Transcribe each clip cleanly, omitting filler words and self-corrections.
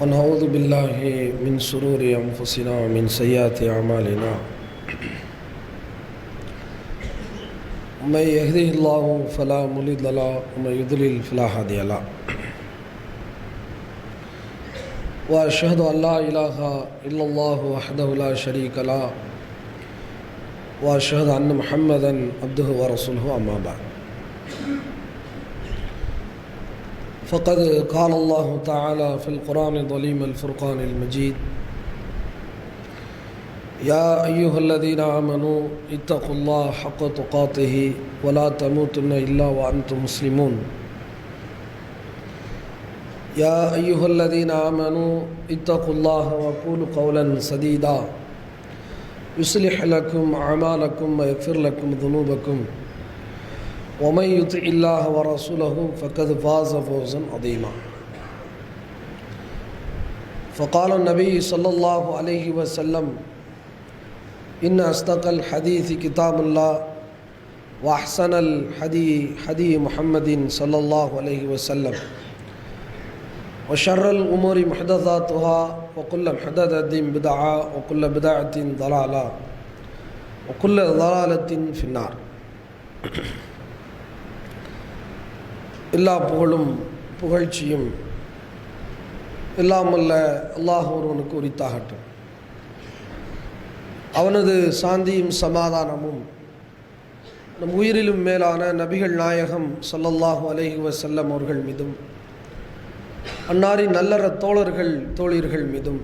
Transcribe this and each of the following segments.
ونعوذ بالله من شرور أنفسنا ومن سيئات أعمالنا من يهده الله فلا مضل له ومن يضلل فلا هادي له وأشهد أن لا إله إلا الله وحده لا شريك له وأشهد أن محمدا عبده ورسوله أما بعد فقد قال الله تعالى في القرآن العظيم الفرقان المجيد يا أيها الذين آمنوا اتقوا الله حق تقاته ولا تموتن إلا وأنتم مسلمون يا أيها الذين آمنوا اتقوا الله وقولوا قولا سديدا يصلح لكم أعمالكم ويغفر لكم ذنوبكم ومن يطع الله ورسوله فقد فاز فوزا عظيما فقال النبي صلى الله عليه وسلم إن أصدق الحديث كتاب الله وأحسن الحدي حدي محمد صلى الله عليه وسلم وشر الأمور محدثاتها وكل محدثة بدعة وكل بدعة ضلالة وكل ضلالة في النار. எல்லா புகழும் புகழ்ச்சியும் எல்லாமல்ல அல்லாஹ் ஒருவனுக்கு உரித்தாகட்டும். அவனது சாந்தியும் சமாதானமும் நம் உயிரிலும் மேலான நபிகள் நாயகம் ஸல்லல்லாஹு அலைஹி வஸல்லம் அவர்கள் மீதும் அன்னாரின் நல்லற தோழர்கள் தோழியர்கள் மீதும்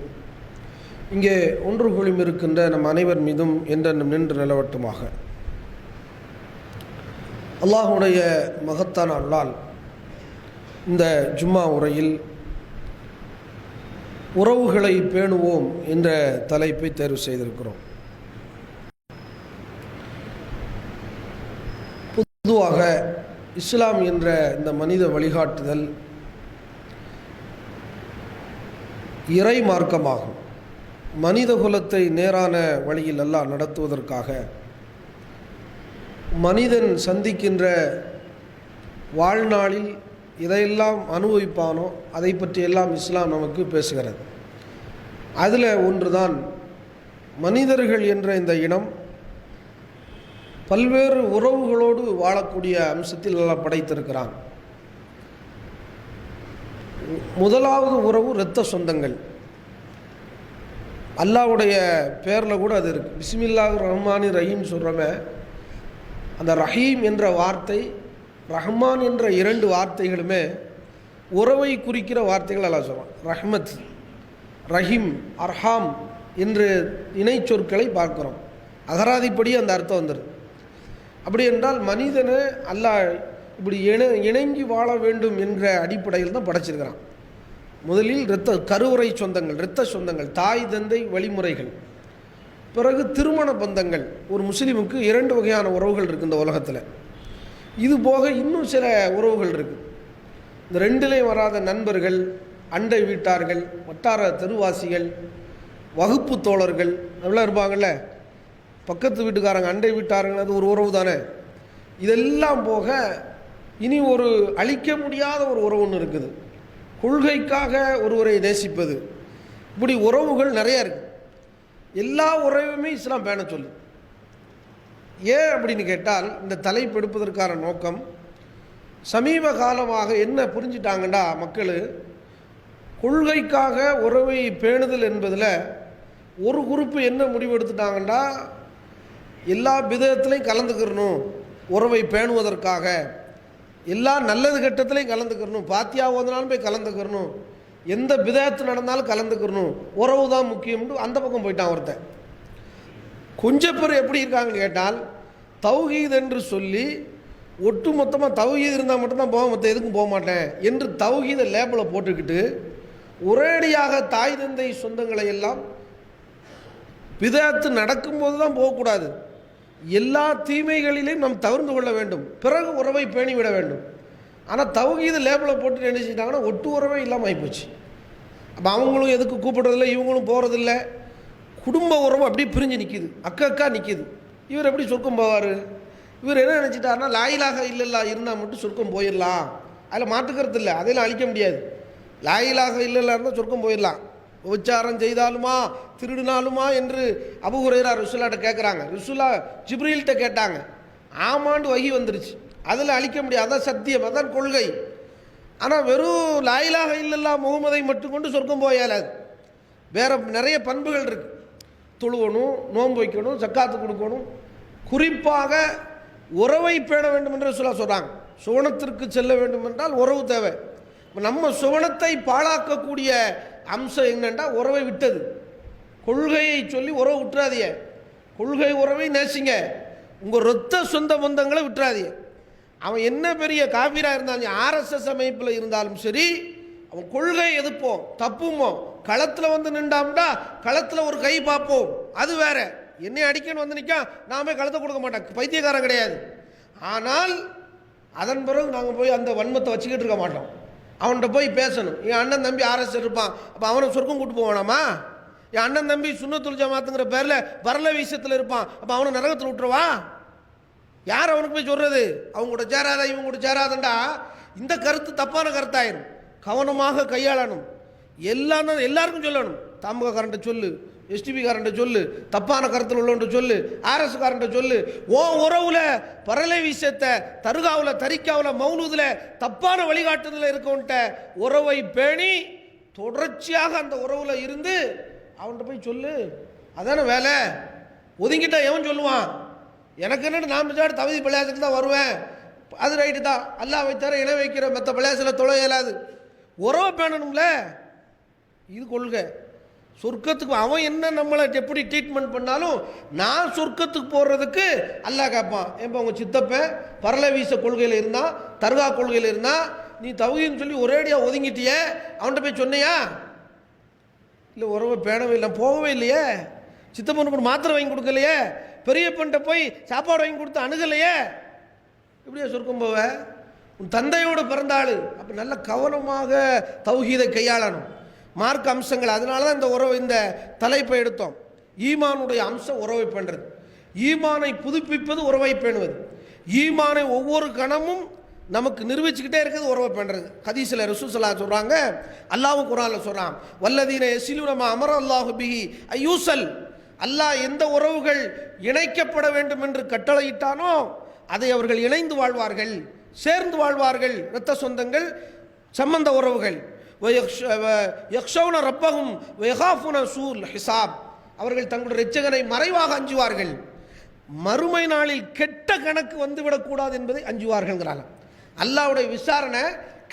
இங்கே ஒன்று குழும் இருக்கின்ற நம் அனைவர் மீதும் என்றென்றும் நின்று நிலவட்டுமாக. அல்லாஹுடைய மகத்தான அருளால் இந்த ஜும்மா உரையில் உறவுகளை பேணுவோம் என்ற தலைப்பை தேர்வு செய்திருக்கிறோம். பொதுவாக இஸ்லாம் என்ற இந்த மனித வழிகாட்டுதல் இறை மார்க்கமாகும். மனித குலத்தை நேரான வழியில் அல்லாஹ் நடத்துவதற்காக மனிதன் சந்திக்கின்ற வாழ்நாளில் இதையெல்லாம் அனுபவிப்பானோ அதை பற்றியெல்லாம் இஸ்லாம் நமக்கு பேசுகிறது. அதில் ஒன்றுதான் மனிதர்கள் என்ற இந்த இனம் பல்வேறு உறவுகளோடு வாழக்கூடிய அம்சத்தில் எல்லாம் படைத்திருக்கிறான். முதலாவது உறவு இரத்த சொந்தங்கள். அல்லாஹ்வுடைய பேரில் கூட அது இருக்குது. பிஸ்மில்லாஹ் ரஹ்மான் ரஹீம் சொல்கிறவன் அந்த ரஹீம் என்ற வார்த்தை ரஹ்மான் என்ற இரண்டு வார்த்தைகளுமே உறவை குறிக்கிற வார்த்தைகள் எல்லாம் சொல்கிறான். ரஹ்மத் ரஹீம் அர்ஹாம் என்று இணை சொற்களை பார்க்குறோம். அகராதிப்படி அந்த அர்த்தம் வந்துடுது. அப்படி என்றால் மனிதனை அல்லாஹ் இப்படி இணங்கி வாழ வேண்டும் என்ற அடிப்படையில் தான் படைச்சிருக்கிறான். முதலில் கருவுரை சொந்தங்கள், இரத்த சொந்தங்கள், தாய் தந்தை வழிமுறைகள், பிறகு திருமண பந்தங்கள். ஒரு முஸ்லீமுக்கு இரண்டு வகையான உறவுகள் இருக்குது இந்த உலகத்தில். இது போக இன்னும் சில உறவுகள் இருக்குது. இந்த ரெண்டுலேயும் வராத நண்பர்கள், அண்டை வீட்டார்கள், வட்டார தெருவாசிகள், வகுப்பு தோழர்கள் அப்படிலாம் இருப்பாங்கள்ல. பக்கத்து வீட்டுக்காரங்க, அண்டை வீட்டார்கள், அது ஒரு உறவு தானே. இதெல்லாம் போக இனி ஒரு அழிக்க முடியாத ஒரு உறவு ஒன்று இருக்குது. கொள்கைக்காக ஒருவரை நேசிப்பது. இப்படி உறவுகள் நிறையா இருக்குது. எல்லா உறவுமே இஸ்லாம் பேண சொல்லு. ஏன் அப்படின்னு கேட்டால் இந்த தலைப்பு எடுப்பதற்கான நோக்கம், சமீப காலமாக என்ன புரிஞ்சிட்டாங்கண்டா மக்கள், கொள்கைக்காக உறவை பேணுதல் என்பதில் ஒரு குரூப்பு என்ன முடிவு எடுத்துட்டாங்கண்டா, எல்லா விதத்துலையும் கலந்துக்கிறணும், உறவை பேணுவதற்காக எல்லா நல்லது கட்டத்துலையும் கலந்துக்கிறணும், பாத்தியா ஓதுனாலும் போய் கலந்துக்கிறணும், எந்த விதத்து நடந்தாலும் கலந்துக்கிறணும், உறவு தான் முக்கியம்னு அந்த பக்கம் போயிட்டான் ஒருத்தன். கொஞ்சம் பேர் எப்படி இருக்காங்கன்னு கேட்டால், தௌஹீத் என்று சொல்லி ஒட்டு மொத்தமாக தௌஹீத் இருந்தால் மட்டும்தான் போக, மற்ற எதுக்கும் போக மாட்டேன் என்று தௌஹீதை லேபிளை போட்டுக்கிட்டு ஒரேடியாக தாய் தந்தை சொந்தங்களை எல்லாம் விதத்து நடக்கும்போது தான் போகக்கூடாது, எல்லா தீமைகளிலையும் நாம் தவிர்த்து கொள்ள வேண்டும், பிறகு உறவை பேணிவிட வேண்டும். ஆனால் தௌஹீது லேபிளை போட்டு என்ன செஞ்சிட்டாங்கன்னா ஒட்டு உறவே இல்லாமல் ஆகிப்போச்சு. அப்போ அவங்களும் எதுக்கு கூப்பிட்றதில்ல, இவங்களும் போகிறதில்ல. குடும்ப உறவு அப்படியே பிரிஞ்சு நிற்கிது, அக்கா நிற்கிது. இவர் எப்படி சொர்க்கம் போவார்? இவர் என்ன நினச்சிட்டாருன்னா, லாயிலாக இல்லல்லா இருந்தால் மட்டும் சொர்க்கம் போயிடலாம், அதில் மாற்றுக்கிறது இல்லை, அதையெல்லாம் அழிக்க முடியாது. லா இலாஹ இல்லல்லாஹ் இருந்தால் சொர்க்கம் போயிடலாம். உச்சாரம் செய்தாலுமா திருடினாலுமா என்று அபூ ஹுரைரா ரசூலுல்லாஹ்ட்ட கேட்குறாங்க. ரசூலுல்லாஹ் ஜிப்ரீல்கிட்ட கேட்டாங்க. ஆமாண்டு வஹி வந்துருச்சு. அதில் அழிக்க முடியாது, அதான் சத்தியம், அதான் கொள்கை. ஆனால் வெறும் லா இலாஹ இல்லல்லாஹ் முகமதை மட்டும் கொண்டு சொர்க்கம் போயாலாது. வேறு நிறைய பண்புகள் இருக்குது. தொழுவணும், நோன்பு வைக்கணும், ஜக்காத்து கொடுக்கணும். குறிப்பாக உறவை பேண வேண்டும் என்று ரசூலுல்லாஹ் சொல்கிறாங்க. சுவனத்திற்கு செல்ல வேண்டும் என்றால் உறவு தேவை. நம்ம சுவனத்தை பாழாக்கக்கூடிய அம்சம் என்னென்னா உறவை விட்டது. கொள்கையை சொல்லி உறவு விட்டுறாதீங்க. கொள்கை உறவை நேசிங்க. உங்கள் ரத்த சொந்த பந்தங்களை விட்டுறாதீங்க. அவன் என்ன பெரிய காபீராக இருந்தாலும், ஆர்எஸ்எஸ் அமைப்பில் இருந்தாலும் சரி, அவன் கொள்கை எதிர்ப்போம், தப்புமோ, களத்தில் வந்து நின்றாம்டா களத்தில் ஒரு கை பார்ப்போம், அது வேற. என்னை அடிக்கன்னு வந்து நிற்க நாமே களத்தை கொடுக்க மாட்டேன், பைத்தியக்காரன் கிடையாது. ஆனால் அதன் பிறகு நாங்கள் போய் அந்த வன்மத்தை வச்சுக்கிட்டு இருக்க மாட்டோம். அவன்கிட்ட போய் பேசணும். என் அண்ணன் தம்பி ஆர்எஸ் இருப்பான், அப்போ அவனை சொர்க்கம் கூட்டு போவானாமா? என் அண்ணன் தம்பி சுன்னத்துல் ஜமாத்துங்கிற பேரில் வரல விஷயத்தில் இருப்பான், அப்போ அவனை நரகத்தில் விட்டுருவா? யார் அவனுக்கு போய் சொல்கிறது? அவங்க கூட சேராத, இவங்க கூட சேராதண்டா. இந்த கருத்து தப்பான கருத்தாயிரும். கவனமாக கையாளணும். எல்லாருக்கும் சொல்லணும். தாமுக காரண்ட சொல்லு, எஸ்டிபி காரண்ட சொல்லு, தப்பான கருத்தில் உள்ளவன்ட்டு சொல்லு, ஆர்எஸ் காரண்ட சொல்லு. ஓ உறவுல பரலை விஷயத்தை தருகாவில், தரிக்காவில், மௌனூதில் தப்பான வழிகாட்டுதல் இருக்கவன்ட்ட உறவை பேணி தொடர்ச்சியாக அந்த உறவுல இருந்து அவன்கிட்ட போய் சொல்லு. அதான வேலை. ஒதுங்கிட்டா எவன் சொல்லுவான்? எனக்கு என்ன, நான் பின்னாடி தகுதி பள்ளியாசத்துக்கு தான் வருவேன், அது ரைட்டு தான். அல்லாஹ் வைத்தார இணை வைக்கிற மற்ற பள்ளியாசில் தொலை இயலாது. உறவை பேணணும்ல, இது கொள்கை. சொர்க்கத்துக்கு அவன் என்ன நம்மளை எப்படி ட்ரீட்மெண்ட் பண்ணாலும் நான் சொர்க்கத்துக்கு போடுறதுக்கு அல்லாஹ் கேட்பான். ஏன்பா உங்கள் சித்தப்பன் பரல வீச கொள்கையில் இருந்தால், தர்கா கொள்கையில் இருந்தால், நீ தகுதின்னு சொல்லி ஒரேடியாக ஒதுங்கிட்டிய, அவன்கிட்ட போய் சொன்னையா? இல்லை உறவை பேணவே இல்லை, போகவே இல்லையே. சித்தப்பனுக்கு ஒரு மாத்திரை வாங்கி கொடுக்கலையே, பெரிய பெண்கிட்ட போய் சாப்பாடு வாங்கி கொடுத்து அணுகலையே, இப்படியா சொர்க்கம் போவ? உன் தந்தையோடு பிறந்தாள். அப்போ நல்ல கவனமாக தௌஹீதை கையாளணும், மார்க்க அம்சங்கள். அதனால தான் இந்த உறவை, இந்த தலைப்பை எடுத்தோம். ஈமானுடைய அம்சம் உறவை பண்ணுறது. ஈமானை புதுப்பிப்பது உறவை பேணுவது. ஈமானை ஒவ்வொரு கணமும் நமக்கு நிரூபிச்சுக்கிட்டே இருக்கிறது உறவை பண்ணுறது. ஹதீஸில் ரசூல் ஸல்லல்லாஹு அலைஹி சொல்கிறாங்க, அல்லாஹ் குர்ஆனில் சொல்கிறான், வல்லதீன யஸிலூன மா அமர அல்லாஹு பிஹி அய்யூசல். அல்லாஹ் எந்த உறவுகள் இணைக்கப்பட வேண்டும் என்று கட்டளையிட்டானோ அதை அவர்கள் இணைந்து வாழ்வார்கள், சேர்ந்து வாழ்வார்கள். இரத்த சொந்தங்கள், சம்பந்த உறவுகள். யக்ஷௌன ரப்பஹும் வயகாஃபுன சூல் ஹிசாப். அவர்கள் தங்களுடைய இரட்சகனை மறைவாக அஞ்சுவார்கள். மறுமை நாளில் கெட்ட கணக்கு வந்துவிடக்கூடாது என்பதை அஞ்சுவார்கள்ங்கிறாங்க. அல்லாஹ்வுடைய விசாரணை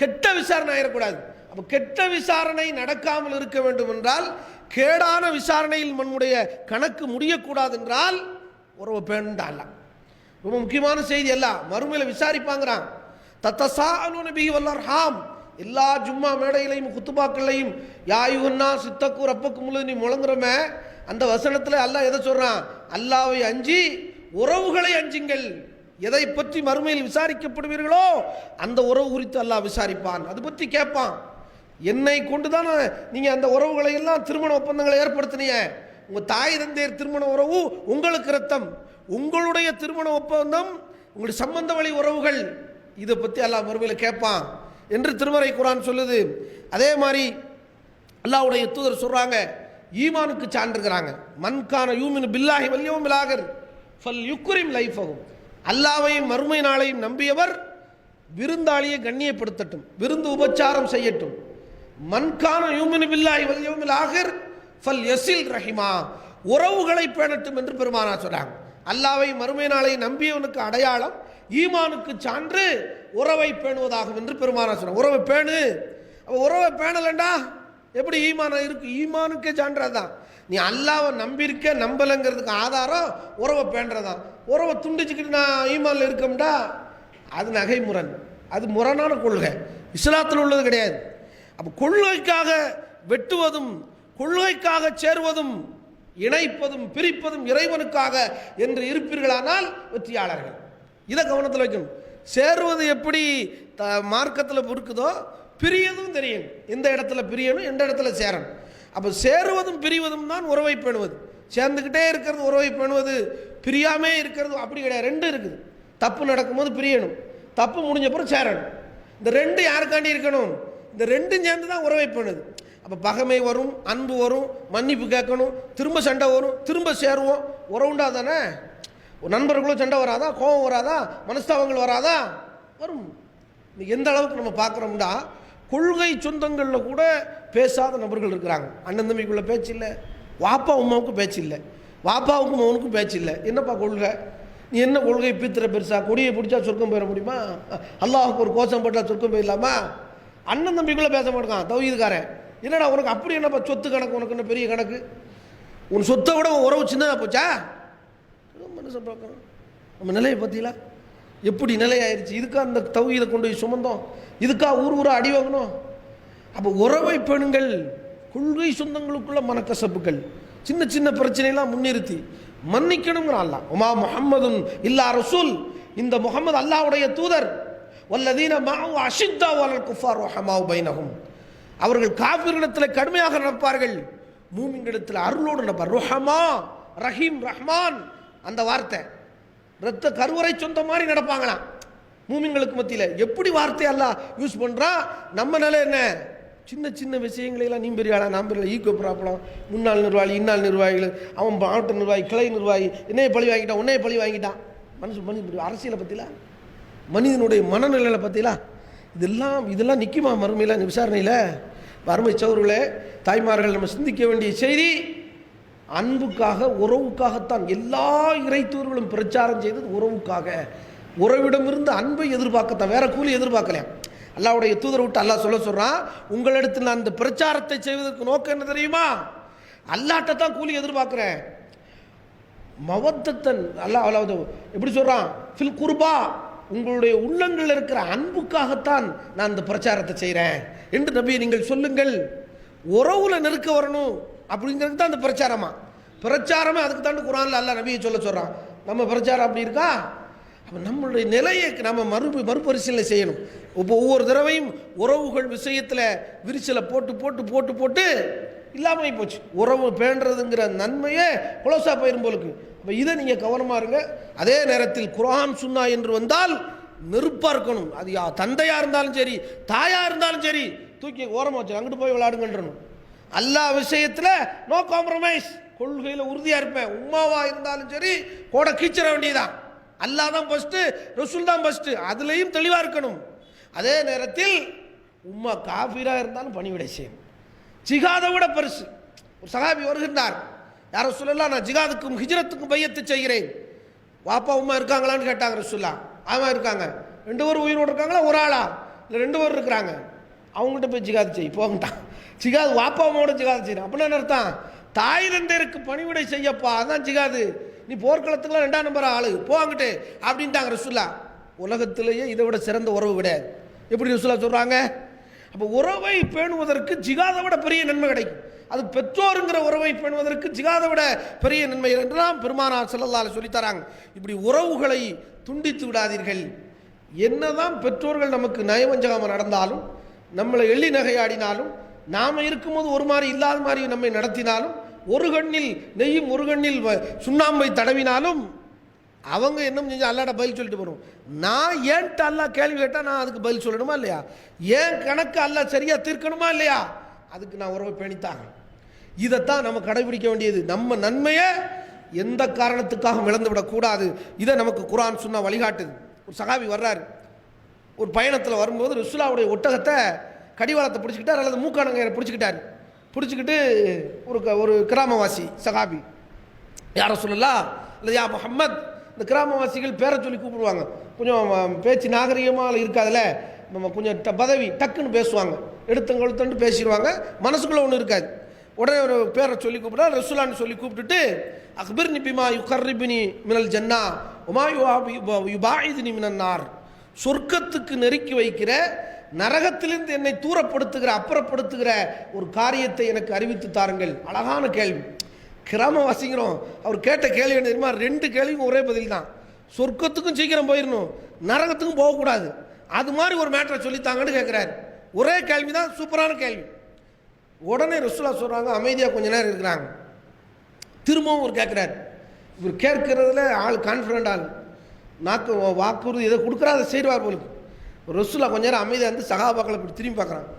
கெட்ட விசாரணை ஆயிடக்கூடாது. அப்போ கெட்ட விசாரணை நடக்காமல் இருக்க வேண்டும் என்றால், கேடான விசாரணையில் நம்முடைய கணக்கு முடியக்கூடாது என்றால் உறவு பேணுண்டா. ரொம்ப முக்கியமான செய்தி. எல்லாம் மறுமையில் விசாரிப்பாங்கிறான். தத்தசாஅலூன பிஹி வல்லர்ஹாம். எல்லா ஜும்மா மேடையிலையும் குத்துபாக்கள்லையும் யாயுன்னா சித்தக்கு ரப்பக்கு நீ முழங்குறமே, அந்த வசனத்தில் அல்லாஹ் எதை சொல்கிறான்? அல்லாவை அஞ்சி உறவுகளை அஞ்சுங்கள். எதை பற்றி மறுமையில் விசாரிக்கப்படுவீர்களோ அந்த உறவு குறித்து அல்லாஹ் விசாரிப்பான், அது பற்றி கேட்பான். என்னை கொண்டு தானே நீங்கள் அந்த உறவுகளை எல்லாம் திருமண ஒப்பந்தங்களை ஏற்படுத்தினீங்க. உங்கள் தாய் தந்தையர் திருமண உறவு உங்களுக்கு ரத்தம், உங்களுடைய திருமண ஒப்பந்தம், உங்களுடைய சம்பந்த வழி உறவுகள், இதை பற்றி அல்லாஹ் மறுமையில் கேட்பான் என்று திருமறை குர்ஆன் சொல்லுது. அதே மாதிரி அல்லாஹ்வுடைய தூதர் சொல்கிறாங்க, ஈமானுக்கு சான்றுகிறாங்க. மன்கான யூமினு பில்லாஹி வல் யௌமில் ஆகிர் ஃபல் யுக்ரிம் லைஃபஹு. அல்லாஹ்வையும் மறுமை நாளையும் நம்பியவர் விருந்தாளியை கண்ணியப்படுத்தட்டும், விருந்து உபச்சாரம் செய்யட்டும். மன்கான யூமினு பில்லாஹி வல் யௌமில் ஆகிர் ஃபல் யஸில் ரஹிமா. உறவுகளை பேணட்டும் என்று பெருமானார் சொல்றாங்க. அல்லாஹ்வையும் மறுமை நாளை நம்பியவனுக்கு அடையாளம், ஈமானுக்கு சான்று உறவை பேணுவதாகும் என்று பெருமானார் சொல்றாங்க. உறவை பேணு. உறவை பேணலண்டா எப்படி ஈமான இருக்கு? ஈமானுக்கே சான்றதான். நீ அல்லாவை நம்பியிருக்க நம்பலைங்கிறதுக்கு ஆதாரம் உறவை பேணுறதான். உறவை துண்டிச்சுக்கிட்டு நான் ஈமானில் இருக்கோம்டா, அது நகைமுரண், அது முரணான கொள்கை, இஸ்லாத்தில் உள்ளது கிடையாது. அப்போ கொள்கைக்காக வெட்டுவதும் கொள்கைக்காக சேருவதும் இணைப்பதும் பிரிப்பதும் இறைவனுக்காக என்று இருப்பீர்களானால் வெற்றியாளர்கள். இதை கவனத்தில் வைக்கணும். சேருவது எப்படி மார்க்கத்தில் இருக்குதோ பிரியதும் தெரியும். எந்த இடத்துல பிரியணும், எந்த இடத்துல சேரணும். அப்போ சேருவதும் பிரிவதும் தான் உறவை பேணுவது. சேர்ந்துக்கிட்டே இருக்கிறது உறவை பேணுவது, பிரியாமே இருக்கிறது அப்படி கிடையாது. ரெண்டு இருக்குது. தப்பு நடக்கும்போது பிரியணும், தப்பு முடிஞ்ச பிறகு சேரணும். இந்த ரெண்டு யாருக்காண்டி இருக்கணும்? இந்த ரெண்டும் சேர்ந்து தான் உறவை பண்ணுது. அப்போ பகைமை வரும், அன்பு வரும், மன்னிப்பு கேட்கணும், திரும்ப சண்டை வரும், திரும்ப சேருவோம். உறவுண்டா தானே. நண்பர்களும் சண்டை வராதா, கோபம் வராதா, மனஸ்தாபங்கள் வராதா? வரும். எந்த அளவுக்கு நம்ம பார்க்குறோம்னா, கொள்கை சொந்தங்களில் கூட பேசாத நபர்கள் இருக்கிறாங்க. அண்ணன் தம்பிக்குள்ள பேச்சு இல்லை, வாப்பா உமாவுக்கும் பேச்சு இல்லை, வாப்பாவுக்கும் அவனுக்கும் பேச்சு இல்லை. என்னப்பா கொள்கை? நீ என்ன கொள்கை? பீத்திர பெருசா? கொடியை பிடிச்சா சொர்க்கம் போயிட முடியுமா? அல்லாஹுக்கு ஒரு கோஷம் போட்டால் சொர்க்கம் போயிடலாமா? அண்ணன் தம்பிக்குள்ளே பேச மாட்டான் தௌஹீத்காரன். என்னடா உனக்கு அப்படி என்னப்பா சொத்து கணக்கு? உனக்கு என்ன பெரிய கணக்கு? உன் சொத்தை விட உன் உறவு சின்னதாக போச்சா? மனுஷன் பார்க்கணும். நம்ம நிலையை பற்றிலாம் எப்படி நிலையாயிருச்சு? இதுக்கா அந்த தௌஹீதை கொண்டு போய் சுமந்தோம்? இதுக்கா ஊர் ஊராக அடி வாங்கணும்? அப்போ உறவை பெண்கள், கொள்கை சொந்தங்களுக்குள்ள மனக்கசப்புகள், சின்ன சின்ன பிரச்சனைலாம் முன்னிறுத்தி மன்னிக்கணுங்கிறான் அல்லாஹ். உமா முஹம்மதுன் இல்லா ரசூல், இந்த முகமது அல்லாஹ்வுடைய தூதர். வல்லதீன மஅஹு அஷித்தா வலல் குஃபார் ரஹமாவு பைனஹும், அவர்கள் காஃபிர்களிடத்தில் கடுமையாக நடப்பார்கள், மூமின்களிடத்தில் அருளோடு நடப்பார். ருஹமா, ரஹீம், ரஹ்மான், அந்த வார்த்தை இரத்த கருவறை சொந்த மாதிரி நடப்பாங்களாம் மூமின்களுக்கு மத்தியில். எப்படி வார்த்தை எல்லாம் யூஸ் பண்ணுறான்? நம்ம நிலை என்ன? சின்ன சின்ன விஷயங்களெல்லாம் நீ பெரிய ஆளா, நான் பெரிய ஈக்கோ ப்ராப்ளம், முன்னாள் நிர்வாகி, இன்னாள் நிர்வாகிகள், அவன் மாவட்ட நிர்வாகி, கிளை நிர்வாகி, என்னைய பழி வாங்கிட்டான், உன்னைய பழி வாங்கிட்டான். மனுஷன் அரசியலை பற்றிலாம், மனிதனுடைய மனநிலையை பற்றிலாம் இதெல்லாம் நிற்குமா மறுமையில் விசாரணையில்? வறுமை சோர்களே, தாய்மார்கள், நம்ம சிந்திக்க வேண்டிய செய்தி, அன்புக்காக, உறவுக்காகத்தான் எல்லா இறைத்தூர்களும் பிரச்சாரம் செய்தது. உறவுக்காக, உறவிடமிருந்து அன்பை எதிர்பார்க்கத்தான், வேற கூலி எதிர்பார்க்கலையா. அல்லாஹ்வுடைய தூதர் விட்டு அல்லாஹ் சொல்றான், உங்களிடத்தில் நான் அந்த பிரச்சாரத்தை செய்வதற்கு நோக்கம் என்ன தெரியுமா? அல்லாஹ்ட்ட தான் கூலி எதிர்பார்க்கிறேன். மவத்தத்தன் அல்லாஹ் எப்படி சொல்றான்? ஃபில் குர்பா, உங்களுடைய உள்ளங்கள் இருக்கிற அன்புக்காகத்தான் நான் அந்த பிரச்சாரத்தை செய்கிறேன் என்று நபி நீங்கள் சொல்லுங்கள். உறவுல நெருக்க வரணும் அப்படிங்கிறது தான் அந்த பிரச்சாரமே. அதுக்கு தான் குர்ஆன்ல அல்லாஹ் நபியை சொல்றான். நம்ம பிரச்சாரம் அப்படி இருக்கா? அப்போ நம்மளுடைய நிலையை நம்ம மறுபரிசீலனை செய்யணும். இப்போ ஒவ்வொரு தடவையும் உறவுகள் விஷயத்தில் விரிசலை போட்டு போட்டு போட்டு போட்டு இல்லாமல் போச்சு. உறவு பேண்டுறதுங்கிற நன்மையே குலோசா போயிரும் போலுக்கு. அப்போ இதை நீங்கள் கவனமாக இருங்க. அதே நேரத்தில் குர்ஆன் சுன்னா என்று வந்தால் நெருப்பாக இருக்கணும். அது தந்தையாக இருந்தாலும் சரி, தாயாக இருந்தாலும் சரி, தூக்கி ஓரமாக வச்சு அங்கிட்டு போய் விளையாடுங்கன்றணும். அல்லாஹ் விஷயத்தில் நோ காம்ப்ரமைஸ், கொள்கையில் உறுதியாக இருப்பேன். உம்மாவாக இருந்தாலும் சரி, கோட கீச்சிட வேண்டியதான். அல்லாஹ் தான் ஃபஸ்ட்டு, ரசூல் தான் ஃபஸ்ட்டு, அதுலேயும் தெளிவாக இருக்கணும். அதே நேரத்தில் உம்மா காஃபிராக இருந்தாலும் பணிவிடை செய்யணும். ஜிகாதை விட பெருசு. ஒரு சஹாபி வருகின்றார், யார் ரசூலுல்லாஹ், நான் ஜிகாதுக்கும் ஹிஜ்ரத்துக்கும் பையத்து செய்கிறேன். வாப்பா உம்மா இருக்காங்களான்னு கேட்டாங்க ரசூலுல்லாஹ். ஆமாம் இருக்காங்க. 2 பேர் உயிரோடு இருக்காங்களா, ஒரு ஆளா? இல்லை 2 பேர் இருக்கிறாங்க. அவங்கள்ட்ட போய் ஜிகாது செய் போங்கட்டான். ஜிகாது வாப்பா அம்மாவோட ஜிகாது செய்யணும். அப்படின்னா அர்த்தம், தாய் தந்தையருக்கு பணிவிடை செய்யப்பா, அதான் ஜிகாது. நீ போர்க்களத்துக்குலாம் 2ஆம் நம்பர் ஆளு போங்கிட்டு அப்படின்ட்டாங்க ரசூலுல்லாஹ். உலகத்திலேயே இதை விட சிறந்த உறவு கிடையாது. எப்படி ரசூலுல்லாஹ் சொல்கிறாங்க? அப்போ உறவை பேணுவதற்கு ஜிகாதை விட பெரிய நன்மை கிடைக்கும். அது பெற்றோருங்கிற உறவை பேணுவதற்கு ஜிகாதை விட பெரிய நன்மை என்றெல்லாம் பெருமானார் ஸல்லல்லாஹு அலைஹி சொல்லித்தராங்க. இப்படி உறவுகளை துண்டித்து விடாதீர்கள். என்னதான் பெற்றோர்கள் நமக்கு நயவஞ்சகமாக நடந்தாலும், நம்மளை எள்ளி நகையாடினாலும், நாம் இருக்கும்போது ஒரு மாதிரி இல்லாத மாதிரி நம்மை நடத்தினாலும், ஒரு கண்ணில் நெய்யும் ஒரு கண்ணில் சுண்ணாம்பை தடவினாலும், அவங்க என்ன செஞ்சு அல்லாட்ட பதில் சொல்லிட்டு போகிறோம். நான் ஏன்ட்டு அல்லா கேள்வி கேட்டால் நான் அதுக்கு பதில் சொல்லணுமா இல்லையா? ஏன் கணக்கு அல்லா சரியாக தீர்க்கணுமா இல்லையா? அதுக்கு நான் உறவை பேணித்தாங்க. இதைத்தான் நம்ம கடைபிடிக்க வேண்டியது. நம்ம நன்மையை எந்த காரணத்துக்காக இழந்து விடக்கூடாது. இதை நமக்கு குர்ஆன் சுன்னா வழிகாட்டுது. ஒரு சஹாபி வர்றாரு, ஒரு பயணத்தில் வரும்போது ரசூலுல்லாஹ்வுடைய ஒட்டகத்தை கடிவாளத்தை பிடிச்சிக்கிட்டார், அல்லது மூக்கானங்கரை பிடிச்சிக்கிட்டு ஒரு கிராமவாசி சஹாபி, யார் ரசூலுல்லாஹ் அல்லது யா முஹம்மத், இந்த கிராமவாசிகள் பேரை சொல்லி கூப்பிடுவாங்க. கொஞ்சம் பேச்சு நாகரிகமாக இருக்காதுல்ல, நம்ம கொஞ்சம் பதவி டக்குன்னு பேசுவாங்க, எடுத்தங்கொழுத்தண்டு பேசிடுவாங்க, மனசுக்குள்ளே ஒன்று இருக்காது. உடனே ஒரு பேரை சொல்லி கூப்பிட்டா ரசூலான்னு சொல்லி கூப்பிட்டுட்டு, அக்பிர்னி பிமா யுகர்ரிபினி மினல் ஜன்னா உமா யுபாயிதுனி மினன் நார், சொர்க்கத்துக்கு நெருக்கி வைக்கிற, நரகத்திலிருந்து என்னை தூரப்படுத்துகிற, அப்புறப்படுத்துகிற ஒரு காரியத்தை எனக்கு அறிவித்து தாருங்கள். அழகான கேள்வி. கிராமவாசிக்கிறோம். அவர் கேட்ட கேள்வி என்ன தெரியுமா? 2 கேள்விக்கும் ஒரே பதில் தான். சொர்க்கத்துக்கும் சீக்கிரம் போயிடணும், நரகத்துக்கும் போகக்கூடாது. அது மாதிரி ஒரு மேட்டரை சொல்லித்தாங்கன்னு கேட்குறாரு. ஒரே கேள்வி தான், சூப்பரான கேள்வி. உடனே ரசூலுல்லாஹ் சொல்கிறாங்க, அமைதியாக கொஞ்ச நேரம் இருக்கிறாங்க. திரும்பவும் ஒரு கேட்குறாரு. இவர் கேட்கறதுல ஆள் கான்ஃபிடண்ட் ஆள், வாக்குறுதி இதை கொடுக்குறா அதை செய்வார் போலுக்கு. ரசூலுல்லாஹ் கொஞ்ச நேரம் அமைதியாக இருந்து சஹாபாக்களை இப்படி திரும்பி பார்க்குறாங்க.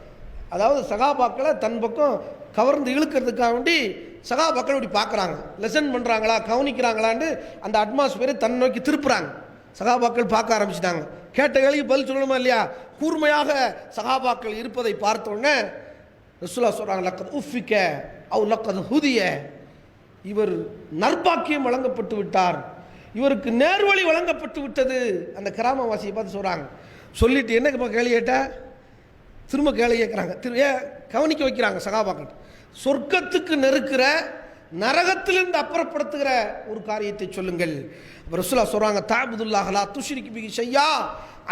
அதாவது சகாபாக்களை தன் பக்கம் கவர்ந்து இழுக்கிறதுக்காக வேண்டி சகாபாக்கள் இப்படி பார்க்குறாங்க, லெசன் பண்ணுறாங்களா, கவனிக்கிறாங்களான்னு அந்த அட்மாஸ்பியரை தன் நோக்கி திருப்புறாங்க. சகாபாக்கள் பார்க்க ஆரம்பிச்சிட்டாங்க. கேட்ட கேள்விக்கு பதில் சொல்லணுமா இல்லையா? கூர்மையாக சகாபாக்கள் இருப்பதை பார்த்தோன்னே ரசூலுல்லாஹ் சொல்கிறாங்க, லக்கத் உஃபிக்க அவ் லக்கத் ஹுதிய, இவர் நற்பாக்கியம் வழங்கப்பட்டு விட்டார், இவருக்கு நேர்வழி வழங்கப்பட்டு விட்டது. அந்த கிராமவாசியை பார்த்து சொல்கிறாங்க. சொல்லிட்டு என்ன கேள்வி கேட்ட, திரும்ப கேள்வி கேட்குறாங்க, கவனிக்க வைக்கிறாங்க சகாபாக்கள். சொர்க்கத்துக்கு நெருக்கிற, நரகத்திலிருந்து அப்புறப்படுத்துகிற ஒரு காரியத்தை சொல்லுங்கள். ரசூலுல்லாஹ் சொல்றாங்க, தஅபுதுல்லாஹ் லா துஷ்ரிக் பிஹி ஷையா,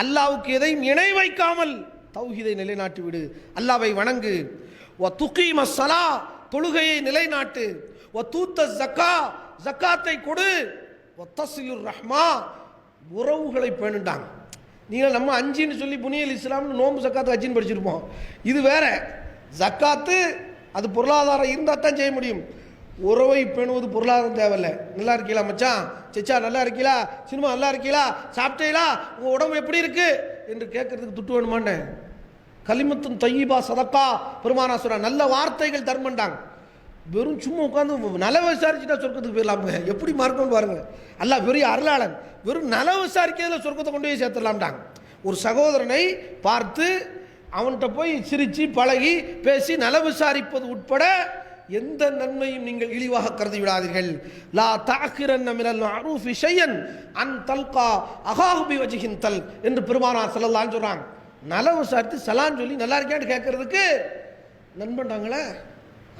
அல்லாஹ்வுக்கு எதையும் இணை வைக்காமல் தௌஹீதை நிலைநாட்டி விடு, அல்லாஹ்வை வணங்கு. வ துகீமஸ் ஸலா, தொழுகையை நிலைநாட்டு. வ தூத்த ஸக்கா, ஸக்காத்தை கொடு. வ தஸிலுர் ரஹ்மா, உறவுகளை பேணுண்டாங்க. நீங்கள் நம்ம 5ன்னு சொல்லி புனியல் இஸ்லாம்னு நோம்பு ஜக்காத்து ஹஜ்ஜின்னு படிச்சிருப்போம். இது வேற. ஜக்காத்து அது பொருளாதாரம் இருந்தால் தான் செய்ய முடியும். உறவை பேணுவது பொருளாதாரம் தேவையில்லை. நல்லா இருக்கீங்களா மச்சான், சிச்சா நல்லா இருக்கீங்களா, சினிமா நல்லா இருக்கீங்களா, சாப்பிட்டீங்களா, உங்கள் உடம்பு எப்படி இருக்கு என்று கேட்கறதுக்கு துட்டு வேணுமான்னு. கலிமத்துன் தையீபா சதக்கா, பெருமானா சொல்றாங்க, நல்ல வார்த்தைகள் தர்மண்டாங்க. வெறும் சும்மா உட்காந்து நல விசாரிச்சுட்டா சொர்க்கத்துக்கு போயிடலாமுங்க. எப்படி மார்க்கம்னு பாருங்க. அல்லாஹ் பெரிய அருளாளன். வெறும் நல விசாரிக்கிறதுல சொர்க்கத்தை கொண்டு போய் சேர்த்துடலாம்டாங்க. ஒரு சகோதரனை பார்த்து அவன்கிட்ட போய் சிரித்து பழகி பேசி நல விசாரிப்பது உட்பட எந்த நன்மையும் நீங்கள் இழிவாக கருதி விடாதீர்கள். லா தாக்கிரன்ன மினல் மஅரூஃபி ஷையன் அன் தல்கா அகாஹு பிவஜ்ஹின் தல் என்று பெருமானார் ஸல்லல்லாஹு அலைஹி சொல்றாங்க. நல விசாரித்து சலான் சொல்லி நல்லா இருக்கியான்னு கேட்கறதுக்கு நண்பன்டாங்களே,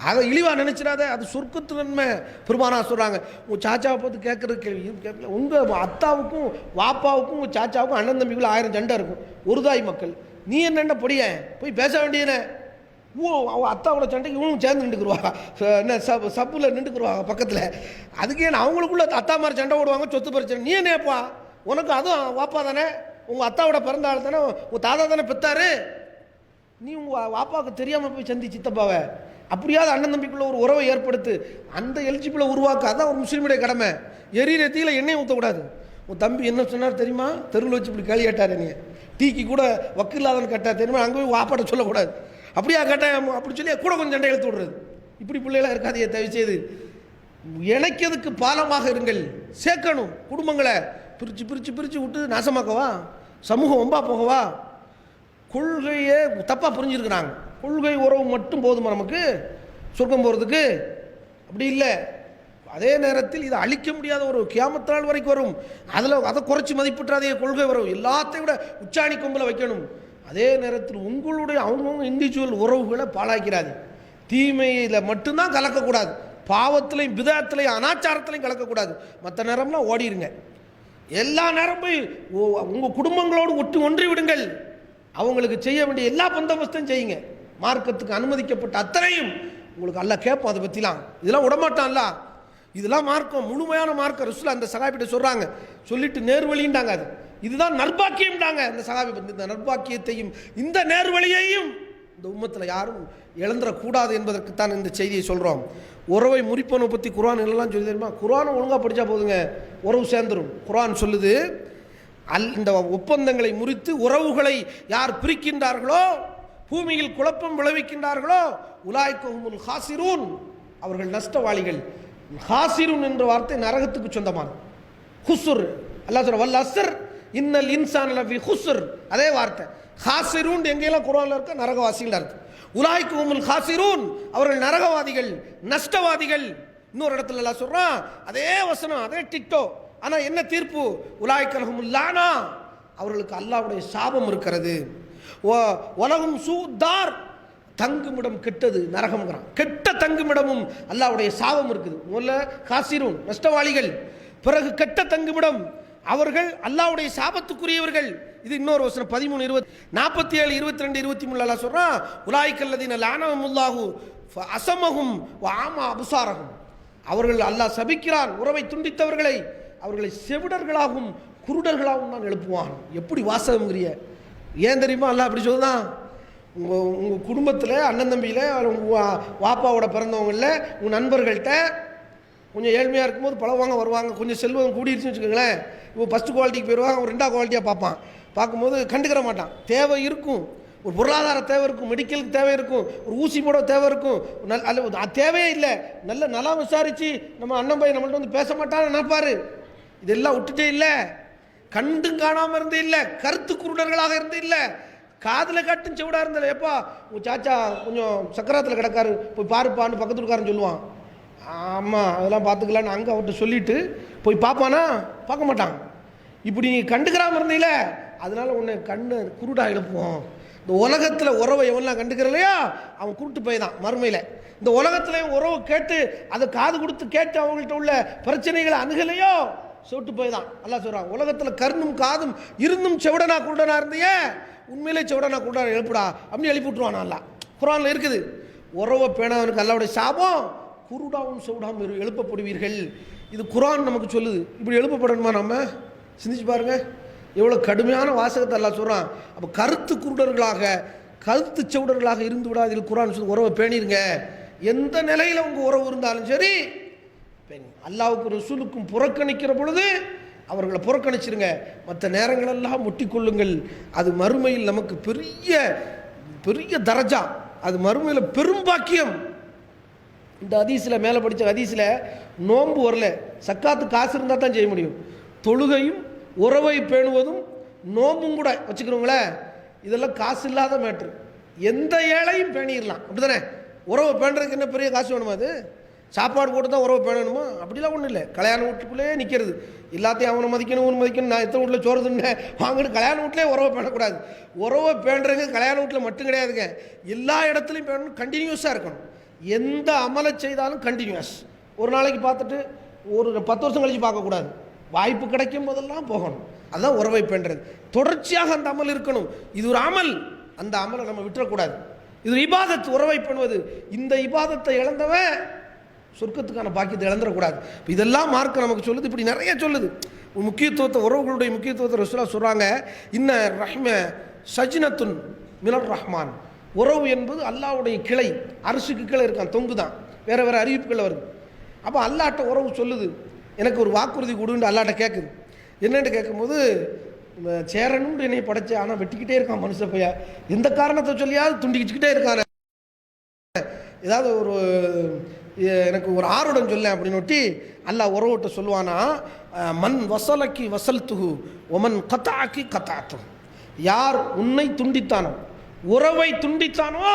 அதை இழிவாக நினைச்சிடாத, அது சொர்க்கத்து நன்மை. பெருமானார் சொல்கிறாங்க, உங்கள் சாச்சாவை பார்த்து கேட்குறது கேள்வி, உங்கள் அத்தாவுக்கும் வாப்பாவுக்கும் உங்கள் சாச்சாவுக்கும் அண்ணன் தம்பிக்குள்ள 1000 சண்டை இருக்கும். ஒரு தாய் மக்கள், நீ என்னென்ன பொடிய போய் பேச வேண்டியதுனே. அவன் அத்தாவோட சண்டைக்கு இவனும் சேர்ந்து நின்றுக்குருவாங்க, என்ன சப்பில் நின்றுக்குருவாங்க பக்கத்தில். அதுக்கு ஏன் அவங்களுக்குள்ள அத்தா மாதிரி சண்டை ஓடுவாங்க, சொத்து பிரச்சனை. நீ என்னப்பா, உனக்கு அதுவும் வாப்பா தானே, உங்கள் அத்தாவோட பிறந்த ஆள் தானே, உங்கள் தாத்தா தானே பெத்தாரு, நீ உங்கள் வாப்பாவுக்கு தெரியாமல் போய் சந்தி சித்தப்பாவை. அப்படியாவது அண்ணன் தம்பிக்குள்ள ஒரு உறவை ஏற்படுத்து, அந்த எலிஜிபிளை உருவாக்க. அதான் ஒரு முஸ்லீமுடைய கடமை. எரியிற தீயில எண்ணெய் ஊற்றக்கூடாது. உன் தம்பி என்ன சொன்னார் தெரியுமா, தெருவில் வச்சு இப்படி கேள்வி கேட்டார், நீ டீக்கு கூட வக்கில்லாதன்னு கேட்டார் தெரியுமா, அங்கே போய் வாப்பாட்ட சொல்லக்கூடாது. அப்படியா கேட்டேன் அப்படி சொல்லி கூட கொஞ்சம் சண்டை இழுத்து விடுறது. இப்படி பிள்ளைகளாக இருக்காது. தயவு செய்து இணைக்கிறதுக்கு பாலமாக இருங்கள். சேர்க்கணும். குடும்பங்களை பிரித்து பிரித்து பிரித்து விட்டு நாசமாக்கவா, சமூகம் ஒம்பா போகவா? கொள்கையே தப்பாக புரிஞ்சிருக்கிறாங்க. கொள்கை உறவு மட்டும் போதுமா நமக்கு சொர்க்கம் போகிறதுக்கு? அப்படி இல்லை. அதே நேரத்தில் இதை அழிக்க முடியாத ஒரு கியாமத் நாள் வரைக்கும் வரும். அதை குறைச்சி மதிப்பிட்டாதே கொள்கை உறவு. எல்லாத்தையும் விட உச்சாணி கொம்பில் வைக்கணும். அதே நேரத்தில் உங்களுடைய அவங்கவுங்க இண்டிவிஜுவல் உறவுகளை பாழாக்கிறாது. தீமையில் மட்டும்தான் கலக்கக்கூடாது, பாவத்திலையும் பிதாத்திலையும் அனாச்சாரத்திலையும் கலக்கக்கூடாது. மற்ற நேரம்லாம் ஓடிடுங்க. எல்லா நேரம் போய் உங்கள் குடும்பங்களோடு ஒன்றி விடுங்கள். அவங்களுக்கு செய்ய வேண்டிய எல்லா பந்தோபஸ்தையும் செய்யுங்க. மார்க்கத்துக்கு அனுமதிக்கப்பட்ட அத்தனையும் உங்களுக்கு அல்லாஹ் கேட்போம். அதை பற்றிலாம் இதெல்லாம் விடமாட்டான்ல. இதெல்லாம் மார்க்கம், முழுமையான மார்க்கம். ரசூல் அந்த சகாபிட்ட சொல்கிறாங்க, சொல்லிட்டு நேர்வழின்றாங்க. அது இதுதான் நற்பாக்கியம்டாங்க. அந்த சகாபி இந்த நற்பாக்கியத்தையும் இந்த நேர்வழியையும் இந்த உம்மத்தில் யாரும் இழந்துடக்கூடாது என்பதற்குத்தான் இந்த செய்தியை சொல்கிறோம். உறவை முறிப்பனை பற்றி குர்ஆன் எல்லாம் சொல்லி தெரியுமா? குர்ஆனை ஒழுங்காக படித்தா போதுங்க, உறவு சேர்ந்துடும். குர்ஆன் சொல்லுது, இந்த ஒப்பந்தங்களை முறித்து உறவுகளை யார் பிரிக்கின்றார்களோ, பூமியில் குழப்பம் விளைவிக்கின்றார்களோ, உலாய்கஹுமுல் ஹாசிரூன், அவர்கள் நஷ்டவாளிகள். ஹாசிரூன் என்ற வார்த்தை நரகத்துக்கு சொந்தமான. ஹுஸ்ர், அல்லாஹ் சொல்ற வல் அஸ்ர் இன்னல் இன்சான லஃபீ ஹுஸ்ர், அதே வார்த்தை. ஹாசிரூன் எங்கெல்லாம் குர்ஆன்ல இருக்க நரகவாசிகள் அர்த்தம். உலாய்கஹுமுல் ஹாசிரூன், அவர்கள் நரகவாதிகள், நஷ்டவாதிகள். இன்னொரு இடத்துல அல்லாஹ் சொல்றான், அதே வசனம், அதே டிக்டோ. ஆனால் என்ன தீர்ப்பு? உலாய்கஹுமுல் லானா, அவர்களுக்கு அல்லாஹ்வுடைய சாபம் இருக்கிறது. உலகும் சூதார், தங்குமிடம் கெட்டது நரகம்ங்கிறான். கெட்ட தங்குமிடமும் அல்லாஹ்வுடைய சாபம் இருக்குது. முதல்ல காசிரூன் நஷ்டவாளிகள், பிறகு கெட்ட தங்குமிடம், அவர்கள் அல்லாஹ்வுடைய சாபத்துக்குரியவர்கள். இது இன்னொரு வசனம் 13, 20, 47, 22, 23 அல்லாஹ் சொல்றான், உலாய்கல்லதீன லானஹுமுல்லாஹு ஃபஅஸமஹும் வஆமா அப்சாரஹும், அவர்கள் அல்லாஹ் சபிக்கிறான் உறவை துண்டித்தவர்களை, அவர்களை செவிடர்களாகவும் குருடர்களாகவும் தான் எழுப்புவான். எப்படி வாசகம்ங்கிறிய? ஏன் தெரியுமா அல்லாஹ் அப்படி சொல்லுதான்? உங்கள் குடும்பத்தில் அண்ணன் தம்பியில், உங்கள் வாப்பாவோட பிறந்தவங்களில், உங்கள் நண்பர்கள்ட்ட கொஞ்சம் ஏழ்மையாக இருக்கும்போது பழவாங்க வருவாங்க. கொஞ்சம் செல்வம் கூடிடுச்சுன்னு வச்சுக்கோங்களேன், இப்போ ஃபஸ்ட்டு குவாலிட்டிக்கு போயிடுவாங்க, அவன் 2ஆவது குவாலிட்டியாக பார்ப்பான். பார்க்கும்போது கண்டுக்கிற மாட்டான். தேவை இருக்கும், ஒரு பொருளாதார தேவை இருக்கும், மெடிக்கலுக்கு தேவை இருக்கும், ஒரு ஊசி போட தேவை இருக்கும். தேவையே இல்லை. நல்ல நல்லா விசாரித்து நம்ம அண்ணன் பையன் நம்மள்ட்ட வந்து பேச மாட்டான்னு நினைப்பாரு. இதெல்லாம் விட்டுட்டே இல்லை. கண்டும் காணாமல் இருந்து இல்லை, கருத்து குருடர்களாக இருந்து இல்லை, காதில் கட்டும் செவிடாக இருந்தல. எப்பா உங்கள் சாச்சா கொஞ்சம் சக்கராத்தில் கிடக்காரு, போய் பாருப்பான்னு பக்கத்து இருக்காருன்னு சொல்லுவான். ஆமாம் அதெல்லாம் பார்த்துக்கலான்னு அங்கே அவர்கிட்ட சொல்லிவிட்டு போய் பார்ப்பானா? பார்க்க மாட்டான். இப்படி நீ கண்டுக்கிறாமல் இருந்தீல, அதனால உன்னை கண்ணை குருடாக எழுப்புவோம். இந்த உலகத்தில் உறவை எவன்லாம் கண்டுக்கிறலையா அவன் குருட்டு போய் தான் மறுமையில். இந்த உலகத்துலேயும் உறவு கேட்டு அதை காது கொடுத்து கேட்டு அவங்கள்ட்ட உள்ள பிரச்சனைகளை அணுகலையோ சொட்டு போய் தான். அல்லாஹ் சொல்கிறான், உலகத்தில் கண்ணும் காதும் இருந்தும் செவிடனா குருடனா இருந்தியே, உண்மையிலே செவிடனா குருடனா எழுப்புடா அப்படின்னு எழுப்பி விட்டுருவான். அல்லா குர்ஆன்ல இருக்குது. உறவை பேணவனுக்கு அல்லாஹ்வுடைய சாபம், குருடாவும் செவிடாவும் எழுப்பப்படுவீர்கள். இது குர்ஆன் நமக்கு சொல்லுது. இப்படி எழுப்பப்படணுமா? நம்ம சிந்திச்சு பாருங்க, எவ்வளோ கடுமையான வாசகத்தை அல்லாஹ் சொல்கிறான். அப்போ கருத்து குருடர்களாக கருத்து செவிடர்களாக இருந்து விடாதீர்கள். குர்ஆன் சொல்லி உறவை பேணிருங்க. எந்த நிலையில் உங்கள் உறவு இருந்தாலும் சரி, அல்லாஹ்வுக்கும் ரசூலுக்கும் புறக்கணிக்கிற பொழுது அவர்களை புறக்கணிச்சிருங்க. மற்ற நேரங்களெல்லாம் முட்டிக்கொள்ளுங்கள். அது மறுமையில் நமக்கு பெரிய பெரிய தரஜா, அது மறுமையில் பெரும்பாக்கியம். இந்த ஹதீஸில் மேலே படித்த ஹதீஸில் நோன்பு வரல, சக்காத்து காசு இருந்தால் தான் செய்ய முடியும். தொழுகையும் உறவை பேணுவதும் நோம்பும் கூட வச்சுக்கிறோங்களே, இதெல்லாம் காசு இல்லாத மேட்ரு. எந்த ஏழையும் பேணிடலாம், அப்படி தானே? உறவை பேணுறதுக்கு என்ன பெரிய காசு வேணுமா? அது சாப்பாடு போட்டு தான் உறவை பேணணுமா? அப்படிலாம் ஒன்றும் இல்லை. கல்யாண வீட்டுக்குள்ளேயே நிற்கிறது, எல்லாத்தையும் அவனை மதிக்கணும் இவனை மதிக்கணும், நான் எத்தனை வீட்டில் சோறு தின்னேன் வாங்கிட்டு கல்யாண வீட்டிலே உறவை பேணக்கூடாது. உறவை பேணுறதுக்கு கல்யாண வீட்டில் மட்டும் கிடையாதுங்க, எல்லா இடத்துலையும் பேணணும். கண்டினியூஸாக இருக்கணும். எந்த அமலை செய்தாலும் கண்டினியூஸ். ஒரு நாளைக்கு பார்த்துட்டு ஒரு 10 வருஷம் கழித்து பார்க்கக்கூடாது. வாய்ப்பு கிடைக்கும் போதெல்லாம் போகணும். அதுதான் உறவை பேணுறது. தொடர்ச்சியாக அந்த அமல் இருக்கணும். இது ஒரு அமல், அந்த அமலை நம்ம விட்டுறக்கூடாது. இது ஒரு இபாதத், உறவை பண்ணுவது. இந்த இபாதத்தை இழந்தவன் சொர்க்கத்துக்கான பாக்கியத்தை இழந்துடக்கூடாது. இதெல்லாம் மார்க்க நமக்கு சொல்லுது. இப்படி நிறைய சொல்லுது. முக்கியத்துவத்தை, உறவுகளுடைய முக்கியத்துவத்தை ரசூலுல்லாஹ் சொல்கிறாங்க. இன்ன ரஹ்ம சஜ்னத்துன் மினர் ரஹ்மான். உறவு என்பது அல்லாஹ்வுடைய கிளை, அரிசிக்கு கீழே இருக்கான், தொங்கு தான். வேறு வேறு அறிவிப்புகள் வருது. அப்போ அல்லாஹ்ட்ட உறவு சொல்லுது, எனக்கு ஒரு வாக்குறுதி கொடுன்னு அல்லாஹ்ட்ட கேட்குது. என்னென்னு கேட்கும்போது, சேரணும்னு என்னை படைச்ச, ஆனால் வெட்டிக்கிட்டே இருக்கான் மனுஷன் பையா, எந்த காரணத்தை சொல்லியாவது துண்டிக்கிட்டே இருக்கான. ஏதாவது ஒரு எனக்கு ஒரு ஆருடன் சொல்ல அப்படின்னு ஒட்டி அல்லாஹ் உறவுட்ட சொல்லுவானா, மன் வசலக்கி வசல்துஹு ஒமன் கத்தாக்கி கத்தாத்து. யார் உன்னை துண்டித்தானோ, உறவை துண்டித்தானோ,